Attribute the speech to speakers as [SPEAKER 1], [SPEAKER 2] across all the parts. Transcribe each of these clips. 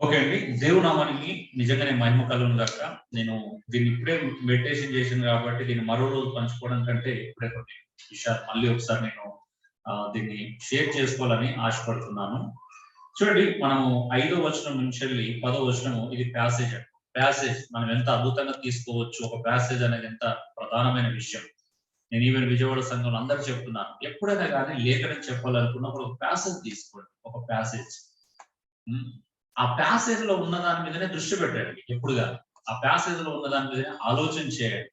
[SPEAKER 1] Okay అండి. దేవుని నామానికి నిజంగానే మహిమ కలుగును గాక. నేను దీన్ని ఇప్పుడే మెడిటేషన్ చేశాను కాబట్టి దీన్ని మరో రోజు పంచుకోవడం కంటే ఇప్పుడే కొన్ని విషయాలు మళ్ళీ ఒకసారి నేను దీన్ని షేర్ చేసుకోవాలని ఆశపడుతున్నాను. చూడండి, మనము 5వ వచనం నుంచెల్లి 10వ వచనము ఇది ప్యాసేజ్ అండి. ప్యాసేజ్ మనం ఎంత అద్భుతంగా తీసుకోవచ్చు. ఒక ప్యాసేజ్ అనేది ఎంత ప్రధానమైన విషయం. నేను ఈవెన్ విజయవాడ సంఘంలో అందరూ చెప్తున్నాను. ఎప్పుడైనా గాని లేఖనం చెప్పాలనుకున్నప్పుడు ఒక ప్యాసేజ్ తీసుకోండి. ఒక ప్యాసేజ్. హ్మ్. ఆ ప్యాసేజ్ లో ఉన్న దాని మీదనే దృష్టి పెట్టండి ఎప్పుడుగా. ఆ ప్యాసేజ్ లో ఉన్న దాని మీదనే ఆలోచన చేయండి.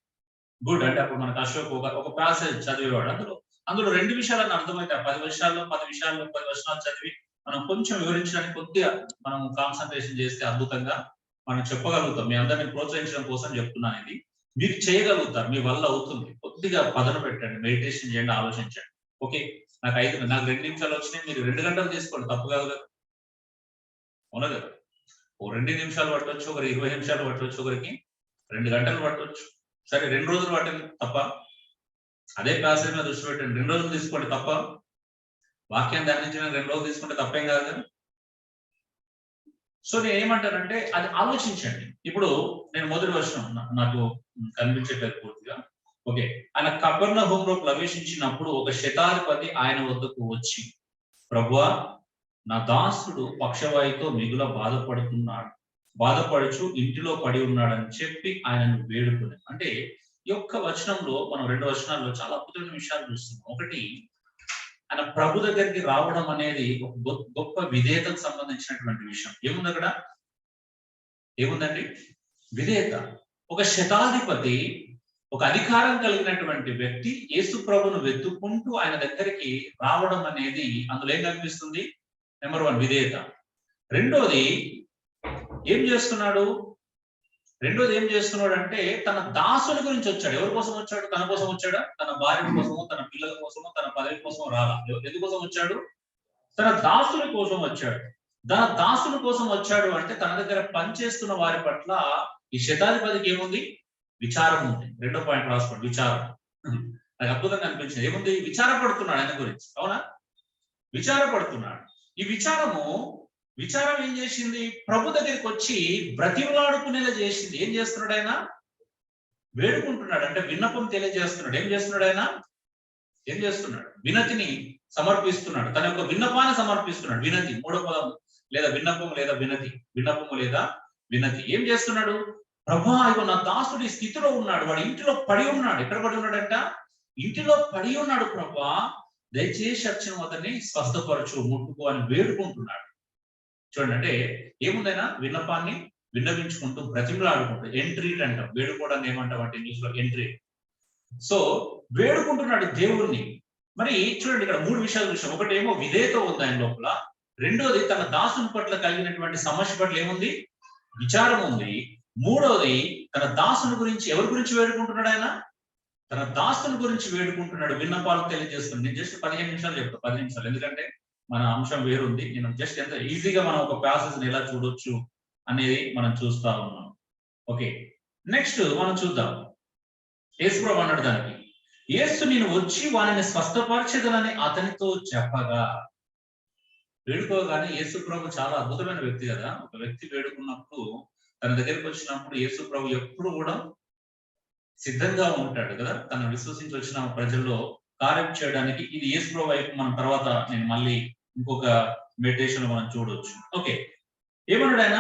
[SPEAKER 1] గుడ్. అంటే అప్పుడు మనకు అశోక్ ఒక ప్యాసేజ్ చదివేవాడు. అందులో 2 విషయాలని అర్థమైతే ఆ 10 విషయాల్లో 10 విషయాల్లో 10 వచనాలు చదివి మనం కొంచెం వివరించడానికి కొద్దిగా మనం కాన్సంట్రేషన్ చేస్తే అద్భుతంగా మనం చెప్పగలుగుతాం. మీ అందరిని ప్రోత్సహించడం కోసం చెప్తున్నాను ఇది. మీరు చేయగలుగుతారు. మీ వల్ల అవుతుంది. కొద్దిగా పదును పెట్టండి. మెడిటేషన్ చేయండి, ఆలోచించండి. ఓకే. నాకు 2 నిమిషాలు వచ్చినాయి. మీరు 2 గంటలు తీసుకోండి. తప్పు కాదు కదా! అవునా కదా! ఓ 2 నిమిషాలు పట్టొచ్చు. ఒకరికి 20 నిమిషాలు పట్టొచ్చు. ఒకరికి 2 గంటలు పట్టొచ్చు. సరే 2 రోజులు పట్టింది తప్ప? అదే ప్యాసేజ్ మీద దృష్టి పెట్టండి. 2 రోజులు తీసుకోండి తప్ప? వాక్యాన్ని ధ్యానించడానికి 2 రోజులు తీసుకుంటే తప్పేం కాదు కదా! సో నేనేమంటానంటే అది ఆలోచించండి. ఇప్పుడు నేను మొదటి వచనం నాకు కనిపించట్లేదు పూర్తిగా. ఓకే. ఆయన కపెర్నహూములో ప్రవేశించినప్పుడు ఒక శతాధిపతి ఆయన వద్దకు వచ్చి, ప్రభువా, నా దాసుడు పక్షవాయుతో మిగుల బాధపడుచు ఇంటిలో పడి ఉన్నాడని చెప్పి ఆయనను వేడుకుని. అంటే ఈ యొక్క వచనంలో మనం 2 వచనాల్లో చాలా అద్భుతమైన విషయాలు చూస్తున్నాం. ఒకటి, ఆయన ప్రభు దగ్గరికి రావడం అనేది ఒక గొప్ప విధేయతకు సంబంధించినటువంటి విషయం. ఏముంది అక్కడ? ఏముందండి? విధేయత. ఒక శతాధిపతి, ఒక అధికారం కలిగినటువంటి వ్యక్తి యేసు ప్రభును వెతుక్కుంటూ ఆయన దగ్గరికి రావడం అనేది అందులో ఏం కనిపిస్తుంది? నెంబర్ 1 విధేయత. రెండోది ఏం చేస్తున్నాడు? రెండోది ఏం చేస్తున్నాడంటే తన దాసుని గురించి వచ్చాడు. ఎవరి కోసం వచ్చాడు? తన కోసం వచ్చాడా? తన భార్య కోసమో, తన పిల్లల కోసమో, తన పదవి కోసమో రాలా. ఎందుకోసం వచ్చాడు? తన దాసుని కోసం వచ్చాడు. తన దాసుని కోసం వచ్చాడు అంటే తన దగ్గర పనిచేస్తున్న వారి పట్ల ఈ శతాధిపతికి ఏముంది? విచారం ఉంది. రెండో పాయింట్ రాసుకోండి, విచారం. నాకు అద్భుతంగా అనిపించింది. ఏముంది? విచారపడుతున్నాడు ఆయన గురించి. అవునా? విచారపడుతున్నాడు. ఈ విచారం ఏం చేసింది? ప్రభు దగ్గరికి వచ్చి బ్రతిమలాడుకునేలా చేసింది. ఏం చేస్తున్నాడు ఆయన? వేడుకుంటున్నాడు. అంటే విన్నపం తెలియజేస్తున్నాడు. ఏం చేస్తున్నాడు ఆయన? ఏం చేస్తున్నాడు? వినతిని సమర్పిస్తున్నాడు. తన యొక్క విన్నపాన్ని సమర్పిస్తున్నాడు. వినతి మూడో పదం, లేదా విన్నపం లేదా వినతి. విన్నపము లేదా వినతి. ఏం చేస్తున్నాడు? ప్రభా, ఇగో నా దాసుడు ఈ స్థితిలో ఉన్నాడు. వాడు ఇంటిలో పడి ఉన్నాడు. ఎక్కడ పడి ఉన్నాడంట? ఇంటిలో పడి ఉన్నాడు ప్రభా, దయచేసి వచ్చిన అతన్ని స్వస్థపరచు, ముట్టుకో అని వేడుకుంటున్నాడు. చూడండి, అంటే ఏముందైనా విన్నపాన్ని విన్నవించుకుంటూ బ్రతిమలాడుకుంటూ ఎంట్రీట్ అంటాం. వేడుకోవడాన్ని ఏమంటాం అంటే ఇంగ్లీష్ లో ఎంట్రీ. సో వేడుకుంటున్నాడు దేవుణ్ణి. మరి చూడండి, ఇక్కడ 3 విషయాలు చూసాం. ఒకటేమో విధేయత ఉంది ఆయన లోపల. రెండోది తన దాసుని పట్ల కలిగినటువంటి సమస్య పట్ల ఏముంది? విచారం ఉంది. మూడోది తన దాసుని గురించి, ఎవరి గురించి వేడుకుంటున్నాడు ఆయన? తన దాసుని గురించి వేడుకుంటున్నాడు. విన్నపాలు తెలియజేస్తుంది. నేను జస్ట్ 15 నిమిషాలు చెప్తా. 10 నిమిషాలు. ఎందుకంటే మన అంశం వేరుంది. నేను జస్ట్ ఎంత ఈజీగా మనం ఒక ప్యాసేజ్ ని ఎలా చూడొచ్చు అనేది మనం చూస్తా ఉన్నాం. ఓకే. నెక్స్ట్ మనం చూద్దాం. యేసుప్రభు అన్నాడు దానికి, యేసు నేను వచ్చి వానిని స్వస్థపరచెదనని అతనితో చెప్పగా. వేడుకోగానే యేసుప్రభు చాలా అద్భుతమైన వ్యక్తి కదా. ఒక వ్యక్తి వేడుకున్నప్పుడు, తన దగ్గరికి వచ్చినప్పుడు యేసుప్రభు ఎప్పుడు కూడా సిద్ధంగా ఉంటాడు కదా. తను విశ్వసించి వచ్చిన ప్రజల్లో కార్యం చేయడానికి. ఇది యేసుప్రభు వైపు మనం తర్వాత నేను మళ్ళీ ఇంకొక మెడిటేషన్ మనం చూడొచ్చు. ఓకే. ఏమన్నాడు ఆయన?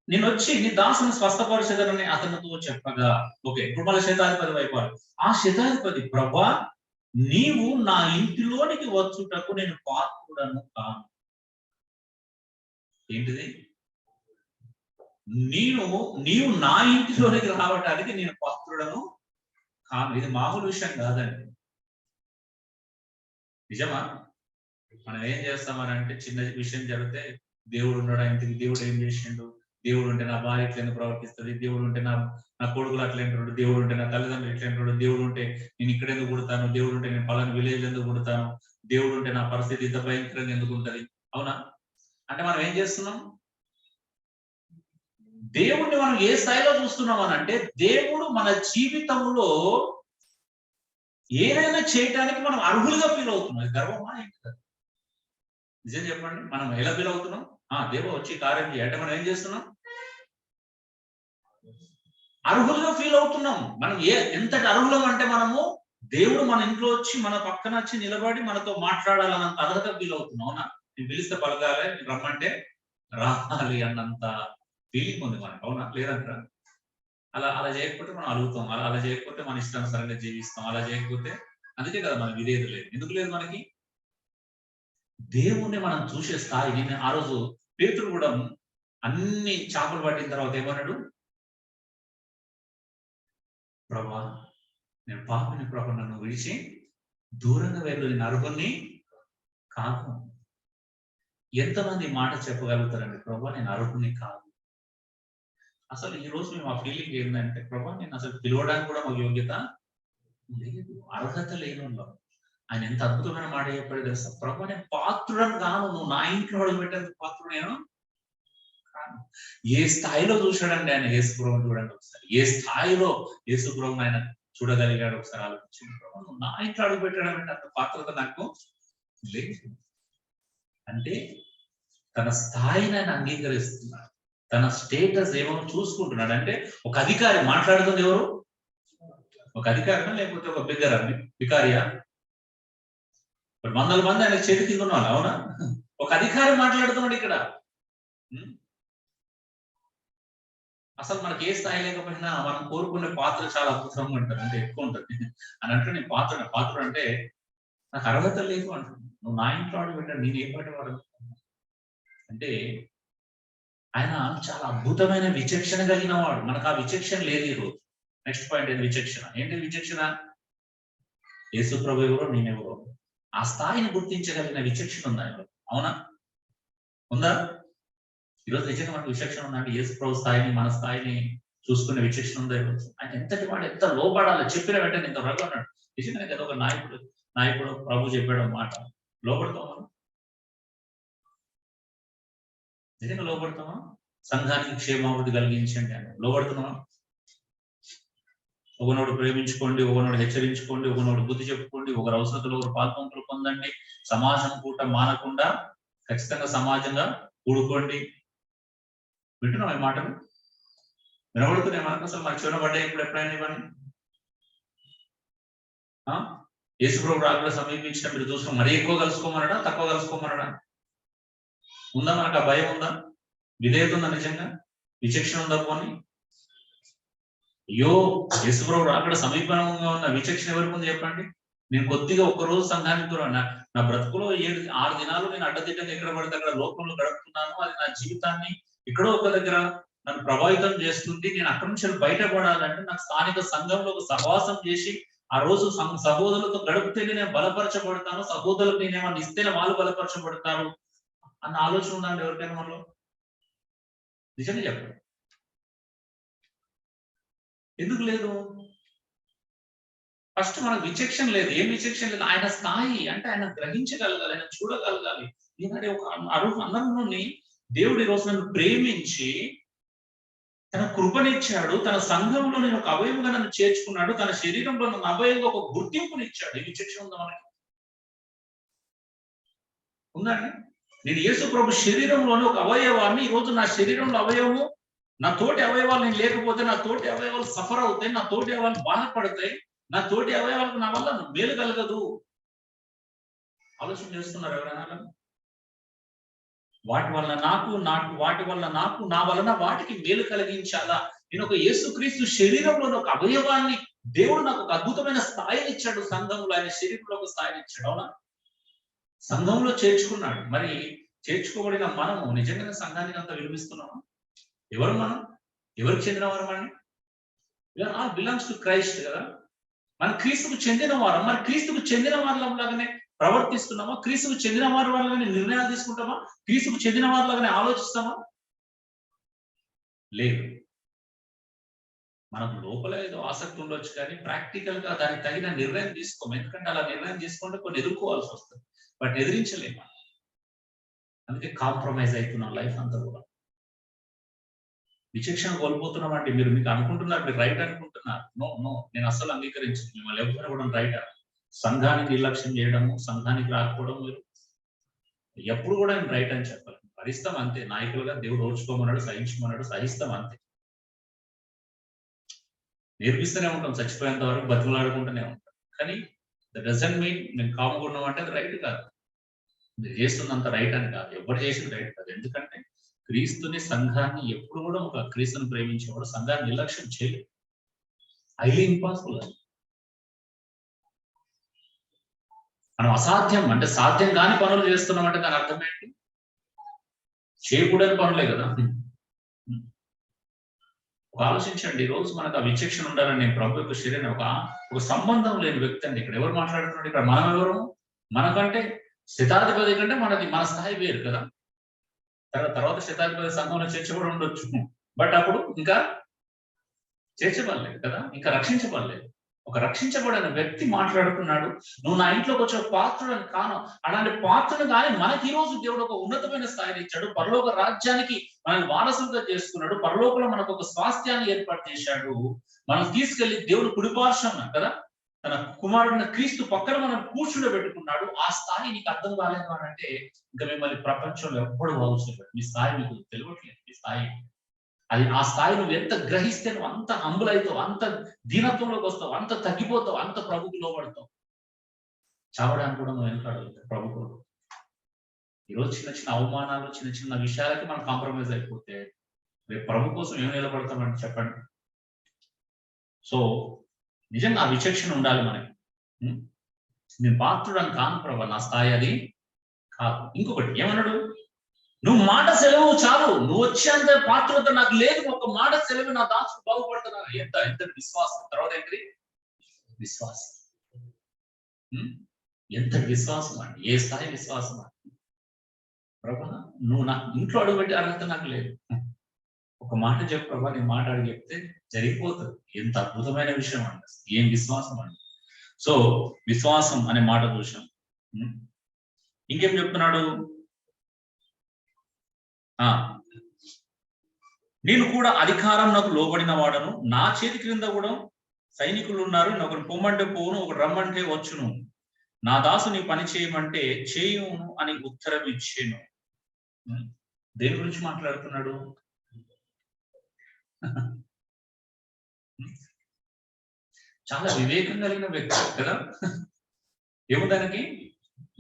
[SPEAKER 1] నేను వచ్చి నీ దాసుని స్వస్థపరిచేదనని అతనితో చెప్పగా. ఓకే. ఇప్పుడు మళ్ళీ శతాధిపతి వైపు. ఆ శతాధిపతి, ప్రభా, నీవు నా ఇంటిలోనికి వచ్చుటకు నేను పాత్రుడను కాను. ఏంటిది? నీవు నా ఇంటిలోనికి రావటానికి నేను పాత్రుడను కాను. ఇది మామూలు విషయం కాదండి. నిజమా? మనం ఏం చేస్తామనంటే చిన్న విషయం జరిగితే దేవుడు ఉన్నాడు ఇంటికి, దేవుడు ఏం చేసిండు, దేవుడు ఉంటే నా భార్య ఎట్లెందుకు ప్రవర్తిస్తుంది, దేవుడు ఉంటే నా నా కొడుకులు అట్లా అంటాడు, దేవుడు ఉంటే నా తల్లిదండ్రులు ఎట్లా అంటాడు, దేవుడు ఉంటే నేను ఇక్కడ ఎందుకు పుడతాను, దేవుడు ఉంటే నేను పలానా విలేజ్ ఎందుకు పుడతాను, దేవుడు ఉంటే నా పరిస్థితి ఇంత భయంకరంగా ఎందుకు ఉంటది. అవునా? అంటే మనం ఏం చేస్తున్నాం? దేవుడిని మనం ఏ స్థాయిలో చూస్తున్నాం అని అంటే, దేవుడు మన జీవితంలో ఏదైనా చేయటానికి మనం అర్హులుగా ఫీల్ అవుతున్నాం. గర్వమా ఏంటి? నిజం చెప్పండి, మనం ఎలా ఫీల్ అవుతున్నాం? దేవ వచ్చి కార్యం చేయి అంటే మనం ఏం చేస్తున్నాం? అర్హులుగా ఫీల్ అవుతున్నాం. మనం ఎంతటి అర్హులం అంటే మనము దేవుడు మన ఇంట్లో వచ్చి మన పక్కన వచ్చి నిలబడి మనతో మాట్లాడాలన్నంత అర్హత ఫీల్ అవుతున్నాం. అవునా? నేను పిలిస్తే పలకాలి, నేను రమ్మంటే రావాలి అన్నంత ఫీలింగ్ ఉంది మనకు. అవునా? లేదంటారా? అలా అలా చేయకపోతే మనం అడుగుతాం, అలా అలా చేయకపోతే మన ఇష్టానుసారంగా జీవిస్తాం, అలా చేయకపోతే అందుకే కదా మనకి విధేయత లేదు. ఎందుకు లేదు మనకి? దేవుణ్ణి మనం చూసే స్థాయి. నేను ఆ రోజు పేతురు కూడా అన్ని చేపలు పట్టిన తర్వాత ఏమన్నాడు? ప్రభా, నేను పాపిని ప్రభా, నన్ను విడిచి దూరంగా వెళ్ళు, నేను అర్హుణ్ణి కాదు. ఎంతమంది ఈ మాట చెప్పగలుగుతారండి? ప్రభా, నేను అర్హుణ్ణి కాదు. అసలు ఈ రోజు మేము ఆ ఫీలింగ్ ఏంటంటే, ప్రభా నేను అసలు పిలవడానికి కూడా మాకు యోగ్యత లేదు, అర్హత లేనున్నాం. ఆయన ఎంత అద్భుతమైన మాట చెప్పాడు తెలుసా? ప్రభా, నేను పాత్రుడని కాను, నువ్వు నా ఇంట్లో అడుగు పెట్టేందుకు పాత్రుడు నేను కాను. ఏ స్థాయిలో చూశాడండి ఆయన యేసుప్రభుని? చూడండి ఒకసారి. ఏ స్థాయిలో యేసుప్రభుని ఆయన చూడగలిగాడు ఒకసారి ఆలోచించండి. ప్రభా, నువ్వు నా ఇంట్లో అడుగు పెట్టడం అంటే అంత పాత్రత నాకు లేదు. అంటే తన స్థాయిని ఆయన అంగీకరిస్తున్నాడు, తన స్టేటస్ ఏమో చూసుకుంటున్నాడు. అంటే ఒక అధికారి మాట్లాడుతుంది ఎవరు? ఒక అధికారినా లేకపోతే ఒక బిగ్గర బికారియా? వందల మంది ఆయన చేతి కింద ఉన్నారు. అవునా? ఒక అధికారి మాట్లాడుతున్నాడు ఇక్కడ. అసలు మనకి ఏ స్థాయి లేకపోయినా మనం కోరుకునే పాత్ర చాలా అద్భుతంగా ఉంటుంది, అంటే ఎక్కువ ఉంటుంది అని అంటే నేను పాత్ర అంటే నాకు అర్హత లేదు అంటున్నాను. నువ్వు నా ఇంట్లో అడుగు పెట్టాడు, నేను ఏ పాటి వాడు అంటే ఆయన చాలా అద్భుతమైన విచక్షణ కలిగిన వాడు. మనకు ఆ విచక్షణ లేదు ఈరోజు. నెక్స్ట్ పాయింట్ ఏంటి? విచక్షణ. ఏంటి విచక్షణ? యేసు ప్రభు ఎవరో, నేనెవరో ఆ స్థాయిని గుర్తించగలిగిన విచక్షణ ఉందా? అవునా? ఉందా? ఈరోజు నిజంగా మనకు విచక్షణ ఉందంటే యేసు ప్రభు స్థాయిని, మన స్థాయిని చూసుకునే విచక్షణ ఉందా ఈరోజు? ఆయన ఎంతటి వాడు, ఎంత లోపడాలి, చెప్పిన వెంటనే ఇంత రగు అన్నాడు. నిజంగానే కదా ఒక నాయకుడు ప్రభు చెప్పాడు మాట, లోపడతామా? నిజంగా లోపడతామా? సంఘానికి క్షేమాభివృద్ధి కలిగించండి అని లోపడుతున్నామా? ఒకనోడు ప్రేమించుకోండి, ఒకనోడు హెచ్చరించుకోండి, ఒకనోడు బుద్ధి చెప్పుకోండి, ఒకరు అవసరతలు ఒకరు పాల్పంపులు పొందండి, సమాజం పూట మానకుండా ఖచ్చితంగా సమాజంగా కూడుకోండి. వింటున్నాం ఈ మాటలు? వినబడుతున్నాయి మనకు? అసలు మన చెవున పడ్డాయి ఇప్పుడు ఎప్పుడైనా ఇవన్నీ? యేసుప్రభు రాకడ సమీపించిన మీరు చూసిన మరీ ఎక్కువ కలుసుకోమనడా, తక్కువ కలుసుకోమనడా? ఉందా మనకు ఆ భయం? ఉందా? విధేయత ఉందా? నిజంగా విచక్షణ ఉందా? పోనీ అయ్యో, యేసుప్రభు రాకడ సమీపంగా ఉన్న విచక్షణ ఎవరికి ఉంది చెప్పండి? నేను కొద్దిగా ఒక్కరోజు సంఘానికి దూరం, నా బ్రతుకులో 6 దినాలు నేను అడ్డదిడ్డంగా ఎక్కడ పడితే అక్కడ లోకంలో గడుపుతున్నాను. అది నా జీవితాన్ని ఎక్కడో ఒక దగ్గర నన్ను ప్రభావితం చేస్తుంది. నేను అక్కడి నుంచి బయటపడాలంటే నాకు స్థానిక సంఘంలో ఒక సహవాసం చేసి ఆ రోజు సహోదరులతో గడిపితేనే నేను బలపరచబడతాను, సహోదరులకు నేనేమన్నా ఇస్తేనే వాళ్ళు బలపరచబడతారు అన్న ఆలోచన ఉందండి ఎవరికైనా మనలో? నిజంగా చెప్పండి, ఎందుకు లేదు? ఫస్ట్ మనకు విచక్షణ లేదు. ఏం విచక్షణ లేదు? ఆయన స్థాయి అంటే ఆయన గ్రహించగలగాలి, ఆయన చూడగలగాలి. ఈనాడు ఒక అన్నరుని దేవుడు ఈ రోజు నన్ను ప్రేమించి తన కృపనిచ్చాడు, తన సంఘంలో నేను ఒక అవయవుగా నన్ను చేర్చుకున్నాడు, తన శరీరంలో నన్ను అవయవుగా ఒక గుర్తింపునిచ్చాడు. ఈ విచక్షణ ఉందా మనకి? ఉందండి? నేను యేసు ప్రభు శరీరంలోని ఒక అవయవాన్ని, ఈ రోజు నా శరీరంలో అవయవము, నా తోటి అవయవాలు నేను లేకపోతే నా తోటి అవయవాలు సఫర్ అవుతాయి, నా తోటి అవయవాలు బాధపడతాయి, నా తోటి అవయవాలకు నా వల్ల మేలు కలగదు. ఆలోచన చేస్తున్నారు ఎవరైనా? వాటి వల్ల నాకు నా వలన వాటికి మేలు కలిగించాలా? నేను ఒక యేసుక్రీస్తు శరీరంలో ఒక అవయవాన్ని దేవుడు నాకు ఒక అద్భుతమైన స్థాయిని ఇచ్చాడు. సంఘంలో ఆయన శరీరంలో ఒక స్థాయిని ఇచ్చాడు. అవునా? సంఘంలో చేర్చుకున్నాడు. మరి చేర్చుకోబడిన మనము నిజంగానే సంఘానికి అంత విలువిస్తున్నామా? ఎవరు మనం? ఎవరికి చెందిన వారు? మనం బిలాంగ్స్ టు క్రైస్ట్ కదా. మనం క్రీస్తుకు చెందిన వారం. మరి క్రీస్తుకు చెందిన వారిలాగానే ప్రవర్తిస్తున్నామా? క్రీస్తుకు చెందిన వారి వాళ్ళగానే నిర్ణయాలు తీసుకుంటామా? క్రీస్తుకు చెందిన వారిలాగానే ఆలోచిస్తామా? లేదు. మనకు లోపల ఏదో ఆసక్తి ఉండొచ్చు, కానీ ప్రాక్టికల్ గా దానికి తగిన నిర్ణయం తీసుకోము. ఎందుకంటే అలా నిర్ణయం తీసుకుంటే కొన్ని ఎదుర్కోవాల్సి వస్తుంది, బట్ ఎదిరించలేము. అందుకే కాంప్రమైజ్ అవుతున్నాం లైఫ్ అంతా కూడా. విచక్షణ కోల్పోతున్నాం అంటే మీకు అనుకుంటున్నారు మీరు రైట్ అనుకుంటున్నారు. నో, నేను అస్సలు అంగీకరించను. మిమ్మల్ని ఎవరు కూడా రైట్. సంఘానికి నిర్లక్ష్యం చేయడము, సంఘానికి రాకపోవడం మీరు ఎప్పుడు కూడా నేను రైట్ అని చెప్పాలి. భరిస్తాం అంతే. నాయకులుగా దేవుడు ఓర్చుకోమన్నాడు, సహించమన్నాడు, సహిస్తాం అంతే. నేర్పిస్తూనే ఉంటాం చచ్చిపోయేంత వరకు, బతుకులాడుకుంటూనే ఉంటాం. కానీ దట్ డజంట్ మీన్ నేను కామ్గా ఉన్నాం అంటే అది రైట్ కాదు. మీరు చేస్తున్నంత రైట్ అని కాదు. ఎవరు చేసింది రైట్ కాదు. ఎందుకంటే క్రీస్తుని, సంఘాన్ని ఎప్పుడు కూడా ఒక క్రీస్తుని ప్రేమించేవాడు సంఘాన్ని నిర్లక్ష్యం చేయలేదు. హైలీ ఇంపాసిబుల్ అది. మనం అసాధ్యం అంటే సాధ్యం కాని పనులు చేస్తున్నాం అంటే దాని అర్థం ఏంటి? చేయకూడని పనులే కదా. ఆలోచించండి. ఈ రోజు మనకు ఆ విచక్షణ ఉండాలని నేను ప్రభు యొక్క శరీరం ఒక సంబంధం లేని వ్యక్తి అండి. ఇక్కడ ఎవరు మాట్లాడుతున్నాడు? ఇక్కడ మనం ఎవరు? మనకంటే శతాధిపతి కంటే మన స్థాయి వేరు కదా. తర్వాత శతాధిపతి సంఘంలో చర్చ కూడా ఉండొచ్చు. బట్ అప్పుడు ఇంకా చేర్చబడలేదు కదా, ఇంకా రక్షించబడలేదు. ఒక రక్షించబడిన వ్యక్తి మాట్లాడుతున్నాడు, నువ్వు నా ఇంట్లోకి వచ్చిన పాత్రుడని కాను. అలాంటి పాత్రను కానీ మనకి ఈ రోజు దేవుడు ఒక ఉన్నతమైన స్థాయిని ఇచ్చాడు. పరలోక రాజ్యానికి మనల్ని వారసులుగా చేసుకున్నాడు. పరలోకంలో మనకు ఒక స్వాస్థ్యాన్ని ఏర్పాటు చేశాడు. మనం తీసుకెళ్లి దేవుడు కుడిపార్శ్వన కదా, తన కుమారుడిన క్రీస్తు పక్కన మనం కూర్చుండబెట్టుకున్నాడు. ఆ స్థాయి నీకు అర్థం కాలేదు అని అంటే ఇంకా మిమ్మల్ని ప్రపంచంలో ఎప్పుడు అవసరం. మీ స్థాయి మీకు తెలియట్లేదు. మీ స్థాయి అది ఆ స్థాయి నువ్వు ఎంత గ్రహిస్తే నువ్వు అంత హంబుల్ అవుతావు, అంత దీనత్వంలోకి వస్తావు, అంత తగ్గిపోతావు, అంత ప్రభుకు లోబడతావు. చావడానికి కూడా నువ్వు వెనకాడగలుగుతావు ప్రభుకు. ఈరోజు చిన్న చిన్న అవమానాలు, చిన్న చిన్న విషయాలకి మనం కాంప్రమైజ్ అయిపోతే రేపు ప్రభు కోసం ఏం నిలబడతామని చెప్పండి. సో నిజంగా ఆ విచక్షణ ఉండాలి మనకి. నేను పాత్రుడని కాను ప్రభు, నా స్థాయి అది కాదు. ఇంకొకటి ఏమన్నాడు? నువ్వు మాట సెలవు చాలు, నువ్వు వచ్చేంత పాత్రత నాకు లేదు, ఒక మాట సెలవు నా దాసుడు బాగుపడుతున్నారు. ఎంత విశ్వాసం. తర్వాత ఏంటి? విశ్వాసం. ఎంత విశ్వాసం అండి, ఏ స్థాయి విశ్వాసం అండి. ప్రభా నువ్వు నా ఇంట్లో అడుగుపెట్టే అర్హత నాకు లేదు, ఒక మాట చెప్పు ప్రభా, నీ మాట అడిగి చెప్తే జరిగిపోతుంది. ఎంత అద్భుతమైన విషయం అండి, ఏం విశ్వాసం అండి. సో విశ్వాసం అనే మాట చూసాం. ఇంకేం చెప్తున్నాడు? నేను కూడా అధికారం నాకు లోబడిన వాడను, నా చేతి క్రింద కూడా సైనికులు ఉన్నారు. ఒకరు పొమ్మంటే పోను, ఒకరు రమ్మంటే వచ్చును, నా దాసు నీ పని చేయమంటే చేయును అని ఉత్తరం ఇచ్చాను. దేని గురించి మాట్లాడుతున్నాడు? చాలా వివేకం కలిగిన వ్యక్తి కదా. ఏముందానికి?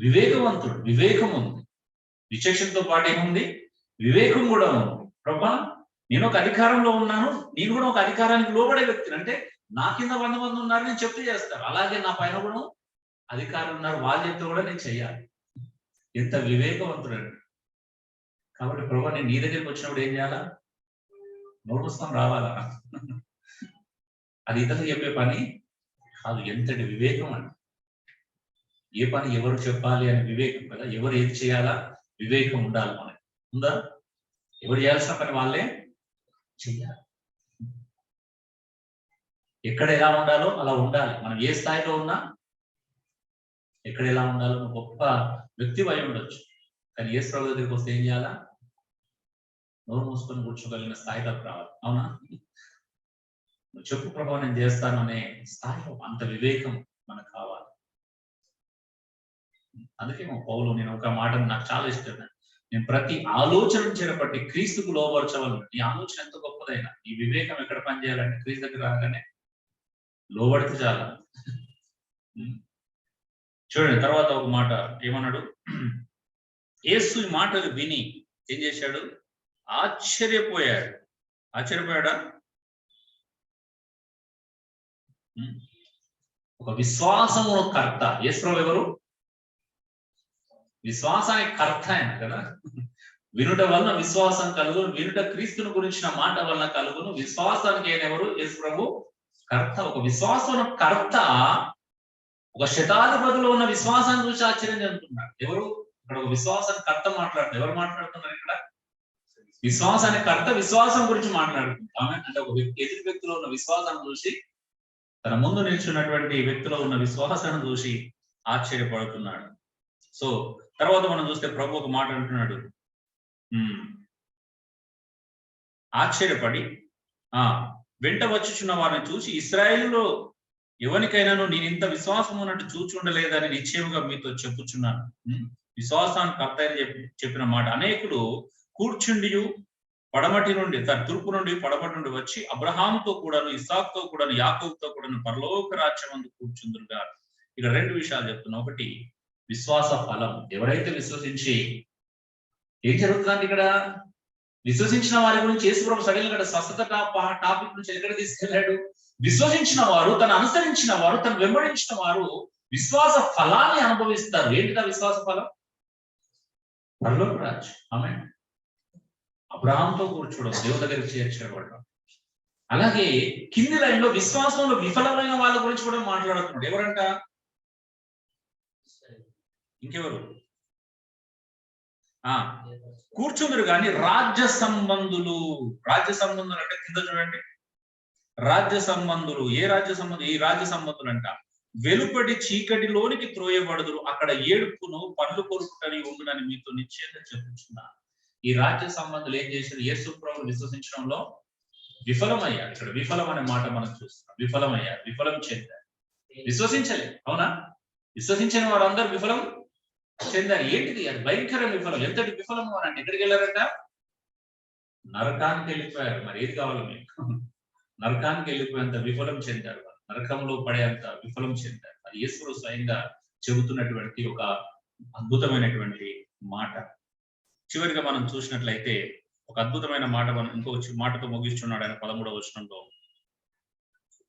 [SPEAKER 1] వివేకవంతుడు. వివేకం ఉంది, విచక్షణతో పాటు ఏముంది? వివేకం కూడా ఉంది. ప్రభా నేను ఒక అధికారంలో ఉన్నాను, నేను కూడా ఒక అధికారానికి లోబడే వ్యక్తిని. అంటే నా కింద 100 మంది ఉన్నారు, నేను చెప్తే చేస్తారు. అలాగే నా పైన కూడా అధికారులు ఉన్నారు, వాళ్ళు చెప్తే కూడా నేను చెయ్యాలి. ఎంత వివేకవంతుడండి. కాబట్టి ప్రభా నేను నీ దగ్గరికి వచ్చినప్పుడు ఏం చేయాలా? నోరు మూసుకొని రావాలా? అది ఇతరులు చెప్పే పని కాదు. ఎంతటి వివేకం అండి. ఏ పని ఎవరు చెప్పాలి అని వివేకం కదా. ఎవరు ఏది చేయాలా వివేకం ఉండాలి మనకి. ఉందా? ఎవరు చేయాల్సిన పని వాళ్ళే చెయ్యాలి. ఎక్కడ ఎలా ఉండాలో అలా ఉండాలి. మనం ఏ స్థాయిలో ఉన్నా ఎక్కడ ఎలా ఉండాలో గొప్ప వ్యక్తి అయి ఉండొచ్చు, కానీ యేసు ప్రభు దగ్గరికి వస్తే ఏం చేయాలా? నోరు మూసుకొని కూర్చోగలిగిన స్థాయిలోకి రావాలి. అవునా? నువ్వు చెప్పు ప్రభావ, నేను చేస్తాను అనే స్థాయిలో అంత వివేకం మనకు కావాలి. అందుకే మా పౌలు, నేను ఒక మాట నాకు చాలా ఇష్టం, నేను ప్రతి ఆలోచన చేరపట్టి క్రీస్తుకు లోబరచవలను. ఈ ఆలోచన ఎంత గొప్పదైనా ఈ వివేకం ఎక్కడ పనిచేయాలంటే క్రీస్తు దగ్గర రాగానే లోబడితే చాలా. చూడండి తర్వాత ఒక మాట ఏమన్నాడు? యేసు ఈ మాటలు విని ఏం చేశాడు? ఆశ్చర్యపోయాడు. ఆశ్చర్యపోయాడా? ఒక విశ్వాసము కర్త యేసు ప్రభు ఎవరు? విశ్వాసానికి కర్త ఆయన కదా. వినుట వలన విశ్వాసం కలుగును, వినుట క్రీస్తుని గురించిన మాట వలన కలుగును. విశ్వాసానికి ఆయన ఎవరు? యేసు ప్రభు కర్త. ఒక విశ్వాసం కర్త ఒక శతాధిపతిలో ఉన్న విశ్వాసాన్ని చూసి ఆశ్చర్యం చెందుతున్నాడు. ఎవరు? ఇక్కడ ఒక విశ్వాసాన్ని కర్త మాట్లాడుతున్నారు. ఎవరు మాట్లాడుతున్నారు ఇక్కడ? విశ్వాసానికి కర్త విశ్వాసం గురించి మాట్లాడుతున్నాం. అంటే ఒక ఎదుటి వ్యక్తిలో ఉన్న విశ్వాసాన్ని చూసి, తన ముందు నిల్చున్నటువంటి వ్యక్తిలో ఉన్న విశ్వాసాన్ని చూసి ఆశ్చర్యపడుతున్నాడు. సో తర్వాత మనం చూస్తే ప్రభు ఒక మాట అంటున్నాడు, ఆశ్చర్యపడి వెంట వచ్చుచున్న వారిని చూసి, ఇశ్రాయేలులో ఎవరికైనాను నేను ఇంత విశ్వాసం ఉన్నట్టు చూచుండలేదని నిశ్చయముగా మీతో చెప్పుచున్నాను. విశ్వాసానికి కర్త అని చెప్పిన మాట. అనేకులు కూర్చుండియు పడమటి నుండి తూర్పు నుండి పడమటి నుండి వచ్చి అబ్రహాముతో కూడాను, ఇస్సాకుతో కూడాను, యాకోబుతో కూడాను పరలోక రాజ్యమందు కూర్చుందురుగా. ఇక్కడ 2 విషయాలు చెప్తున్నా. ఒకటి విశ్వాస ఫలం. ఎవరైతే విశ్వసించి ఏం జరుగుతుందంటే ఇక్కడ విశ్వసించిన వారి గురించి యేసుప్రభు సడన్ గా స్వస్థత టాపిక్ నుంచి ఎక్కడ తీసుకెళ్లాడు? విశ్వసించిన వారు, తను అనుసరించిన వారు, తను వెంబడించిన వారు విశ్వాస ఫలాన్ని అనుభవిస్తారు. ఏంటిదా విశ్వాస ఫలం? పరలోక రాజ్యం. ఆమె అబ్రహాంతో కూర్చోవడం, దేవుని దగ్గరికి చేర్చేవాడు. అలాగే కింది లైన్ లో విశ్వాసంలో విఫలమైన వాళ్ళ గురించి కూడా మాట్లాడుతున్నాడు. ఎవరంట? ఇంకెవరు? కూర్చుందరు కానీ రాజ్య సంబంధులు. రాజ్య సంబంధులు అంటే కింద చూడండి, రాజ్య సంబంధులు. ఏ రాజ్య సంబంధం? ఈ రాజ్య సంబంధులు అంట వెలుపడి చీకటిలోనికి త్రోయబడుదురు, అక్కడ ఏడుపును పండ్లు కొరుకుటని ఉండునని మీతో నిశ్చయంగా చెప్పుచున్నా. ఈ రాజ్య సంబంధులు ఏం చేశారు? యేసు ప్రభువును విశ్వసించడంలో విఫలమయ్యారు. ఇక్కడ విఫలం అనే మాట మనం చూస్తున్నాం. విఫలమయ్యారు, విఫలం చెందారు, విశ్వసించలే. అవునా? విశ్వసించిన వారందరూ విఫలం చెందారు. ఏంటిది? అది భయంకర విఫలం. ఎంతటి విఫలం అని అంటే ఎక్కడికి వెళ్ళారట? నరకానికి వెళ్ళిపోయారు. మరి ఏది కావాలి మీకు? నరకానికి వెళ్ళిపోయేంత విఫలం చెందారు, నరకంలో పడేంత విఫలం చెందారు. అది యేసు స్వయంగా చెబుతున్నటువంటి ఒక అద్భుతమైనటువంటి మాట. చివరిగా మనం చూసినట్లయితే ఒక అద్భుతమైన మాట మనం ఇంకో మాటతో ముగిస్తున్నాడు ఆయన 13వ వచనంలో.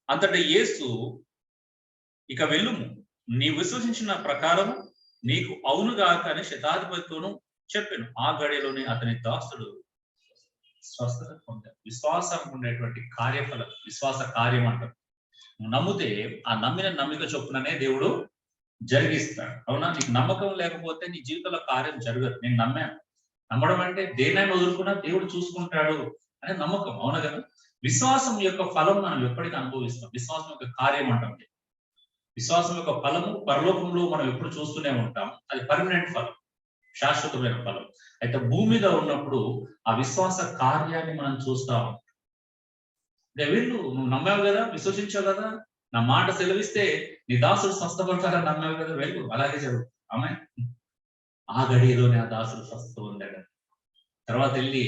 [SPEAKER 1] అంతటా యేసు, ఇక వెళ్ళుము, నీ విశ్వసించిన ప్రకారము నీకు అవునుగాక అని శతాధిపతితోనూ చెప్పాను. ఆ గడిలోనే అతని దాసుడు స్వస్థత పొందాడు. విశ్వాసం ఉండేటువంటి కార్యఫలం, విశ్వాస కార్యం అంటారు. నమ్మితే ఆ నమ్మిన నమ్మిక చొప్పుననే దేవుడు జరిగిస్తాడు. అవునా? నీకు నమ్మకం లేకపోతే నీ జీవితంలో కార్యం జరగదు. నేను నమ్మాను. నమ్మడం అంటే దేనైనా వదులుకున్నా దేవుడు చూసుకుంటాడు అనే నమ్మకం. అవునా కదా? విశ్వాసం యొక్క ఫలం మనం ఎప్పటికీ అనుభవిస్తాం. విశ్వాసం యొక్క కార్యం అంటాం. విశ్వాసం యొక్క ఫలము పరలోకంలో మనం ఎప్పుడు చూస్తూనే ఉంటాం. అది పర్మనెంట్ ఫలం, శాశ్వతమైన ఫలం. అయితే భూమి మీద ఉన్నప్పుడు ఆ విశ్వాస కార్యాన్ని మనం చూస్తాం. వీళ్ళు నువ్వు నమ్మావు కదా, విశ్వసించావు కదా, నా మాట సెలవిస్తే నీ దాసుడు స్వస్థపడతారని నమ్మావు కదా, వెళ్ళు. అలాగే జరుగు. ఆమె ఆ గడిలోనే ఆ దాసుడు స్వస్థ పొందాడు. తర్వాత వెళ్ళి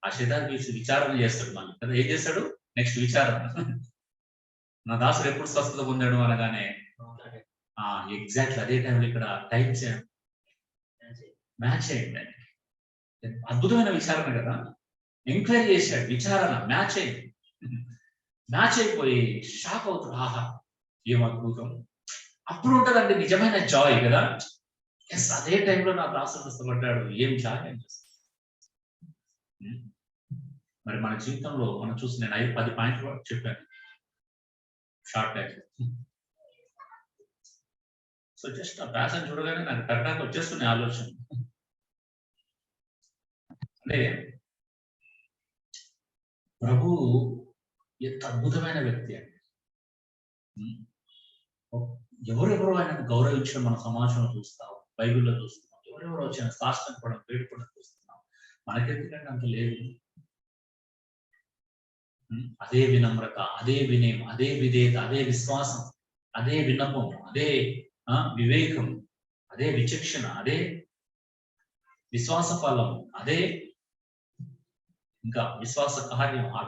[SPEAKER 1] ఆ శతాధిపతి విచారణ చేస్తాడు. మనం కదా ఏం చేస్తాడు? నెక్స్ట్ విచారణ. నా దాసుడు ఎప్పుడు స్వస్థత పొందాడు అనగానే ఎగ్జాక్ట్లీ అదే టైంలో ఇక్కడ టైం మ్యాచ్ అయింది. అద్భుతమైన విచారణ కదా. ఎంక్వైరీ చేశాడు, విచారణ మ్యాచ్ అయింది. మ్యాచ్ అయిపోయి షాక్ అవుతాడు. ఆహా, ఏం అద్భుతం. అప్పుడు ఉంటదండి నిజమైన జాయ్ కదా. ఎస్, అదే టైంలో నా దాసుడు స్వస్థపడ్డాడు. ఏం జాయ్ అనిపిస్తుంది. మరి మన జీవితంలో మనం చూసి నేను 5-10 పాయింట్లు చెప్పాను షార్ట్ టైం. సో జస్ట్ ఆ ప్యాషన్ చూడగానే నాకు కరెక్ట్గా వచ్చేస్తున్నాయి ఆలోచన. అంటే ప్రభు ఎంత అద్భుతమైన వ్యక్తి అండి. ఎవరెవరో ఆయన గౌరవించడం మన సమాజంలో చూస్తాం, బైబిల్లో చూస్తున్నాం. ఎవరెవరో వచ్చిన సాష్టపడం, వేడుకోవడం చూస్తున్నాం. మనకెందుకంటే అంత లేదు. అదే వినమ్రత, అదే వినయం, అదే విధేయత, అదే విశ్వాసం, అదే విన్నపం, అదే వివేకం, అదే విచక్షణ, అదే విశ్వాస ఫలం, అదే ఇంకా విశ్వాస కార్యం. ఆ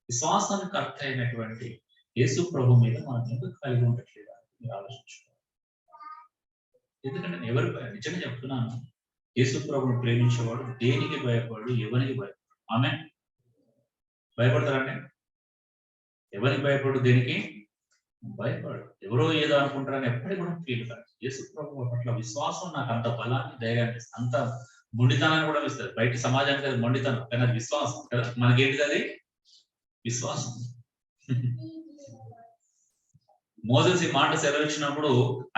[SPEAKER 1] విశ్వాసానికి అర్థ అయినటువంటి యేసు ప్రభు మీద మనం ఎందుకు కలిగి ఉండట్లేదా మీరు ఆలోచించుకోవాలి. ఎందుకంటే నేను నిజంగా చెప్తున్నాను, యేసు ప్రభుని ప్రేమించేవాడు దేనికి భయపడు, ఎవరికి భయపడు. ఆమె భయపడతారండి? ఎవరికి భయపడు, దేనికి భయపడు. ఎవరో ఏదో అనుకుంటారని ఎప్పటికీ కూడా ఫీల్ కాదు. యేసు ప్రభు పట్ల విశ్వాసం నాకు అంత బలాన్ని, ధైర్యాన్ని, అంత మొండితనాన్ని కూడా ఇస్తారు. బయట సమాజానికి అది మొండితనం, కానీ అది విశ్వాసం కదా. మనకేంటిది? అది విశ్వాసం. మోసెస్ ఈ మాట సెలవిచ్చినప్పుడు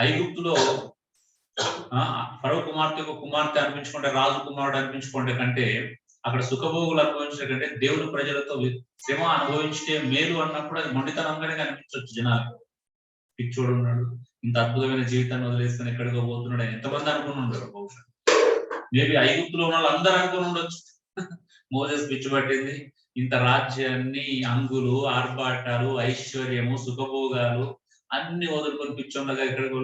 [SPEAKER 1] ఐగుప్తులో ఫరో కుమార్తె అనిపించుకుంటే, రాజు కుమారుడు అనిపించుకుంటే కంటే, అక్కడ సుఖభోగులు అనుభవించే కంటే దేవుడు ప్రజలతో శ్రమ అనుభవించే మేలు అన్నప్పుడు అది మొండితనంగానే కనిపించవచ్చు జనాలు. పిచ్చోడు ఉన్నాడు, ఇంత అద్భుతమైన జీవితాన్ని వదిలేసుకొని ఎక్కడికో పోతున్నాడు ఎంతమంది అనుకుని ఉండరు. బహుశా మేబీ ఐగుప్తులో ఉన్న వాళ్ళు అందరూ అనుకుని ఉండొచ్చు. మోసెస్ పిచ్చి పట్టింది, ఇంత రాజ్యాన్ని, అంగులు, ఆర్భాటాలు, ఐశ్వర్యము, సుఖభోగాలు అన్ని వదులుకొని పిచ్చోళ్ళగా ఎక్కడికి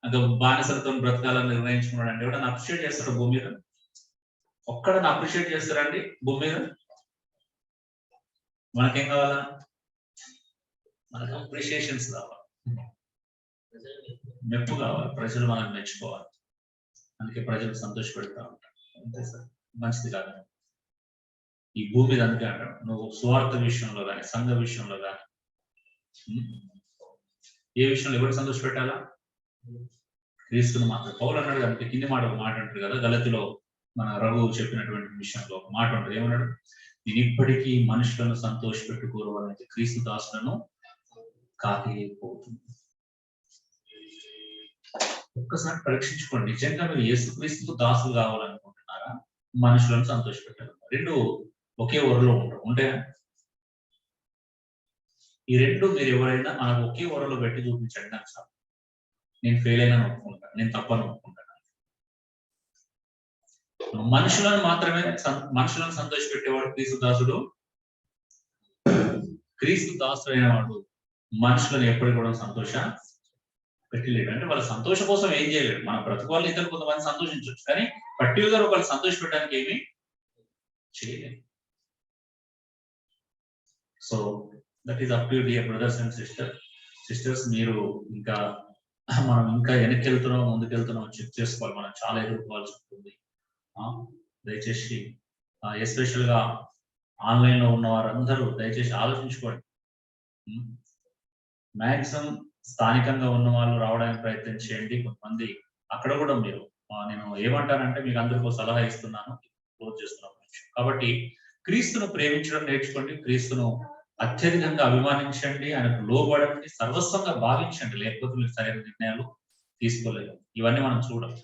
[SPEAKER 1] ఇంకా బానిసలతో బ్రతకాలని నిర్ణయించుకున్నాడు అండి. ఎవడన్నా అప్రిషియేట్ చేస్తాడు భూమి మీద? ఒక్కడన్నా అప్రిషియేట్ చేస్తారండి భూమి మీద? మనకేం కావాలా? మనకు అప్రిషియేషన్స్ కావాలి, మెప్పు కావాలి, ప్రజలు మనల్ని మెచ్చుకోవాలి. అందుకే ప్రజలు సంతోష పెడతా ఉంటారు. అంతే సార్, మంచిది కాదు. ఈ భూమి మీద అందుకే అంటాడు, నువ్వు స్వార్థ విషయంలో కానీ సంఘ విషయంలో కానీ ఏ విషయంలో ఎవరు సంతోష పెట్టాలా? క్రీస్తుని మాత్రం. పౌలు అన్నాడు అందుకే కింది మాట ఒక మాట అంటారు కదా, గలతిలో మన రఘు చెప్పినటువంటి విషయంలో ఒక మాట ఉంటుంది. ఏమన్నాడు? నేను ఇప్పటికీ మనుషులను సంతోష పెట్టుకోవాలంటే క్రీస్తు దాసులను కాకేయకపోతుంది. ఒక్కసారి పరీక్షించుకోండి, నిజంగా మీరు యేసుక్రీస్తుకు దాసులు కావాలనుకుంటున్నారా, మనుషులను సంతోష పెట్టారు? రెండు ఒకే ఊరలో ఉంటే ఈ రెండు మీరు ఎవరైనా మనకు ఒకే ఊరలో పెట్టి చూపించండి నాకు సార్, నేను ఫెయిల్ అయినా ఒప్పుకుంటాను, నేను తప్పని ఒప్పుకుంటాను. మనుషులను మాత్రమే మనుషులను సంతోష పెట్టేవాడు క్రీస్తు దాసుడు. క్రీస్తు దాసుడు అయిన వాడు మనుషులను ఎప్పటికి కూడా సంతోష పెట్టలేడు. అంటే వాళ్ళ సంతోషం కోసం ఏం చేయలేడు. మన బ్రతుకు వాళ్ళు ఇతరులు కొంతమంది సంతోషించవచ్చు, కానీ పర్టికులర్ వాళ్ళు సంతోష పెట్టడానికి ఏమి చేయలేదు. So that is up to dear brothers and sisters. మీరు ఇంకా మనం ఇంకా వెనక్కి వెళ్తున్నాం ముందుకు వెళ్తున్నాం చెక్ చేసుకోవాలి. మనం చాలా ఎదుర్కోవాల్సి ఉంటుంది. దయచేసి ఎస్పెషల్ గా ఆన్లైన్ లో ఉన్న వారందరూ దయచేసి ఆలోచించుకోండి. మ్యాక్సిమం స్థానికంగా ఉన్న వాళ్ళు రావడానికి ప్రయత్నం చేయండి. కొంతమంది అక్కడ కూడా మీరు నేను ఏమంటానంటే మీకు అందరికీ సలహా ఇస్తున్నాను, క్లోజ్ చేస్తున్నాను. కాబట్టి క్రీస్తును ప్రేమించడం నేర్చుకోండి, క్రీస్తును అత్యధికంగా అభిమానించండి, ఆయనకు లోబడండి, సర్వస్వంగా భావించండి. లేకపోతే మీరు సరైన నిర్ణయాలు తీసుకోలేదు. ఇవన్నీ మనం చూడాలి.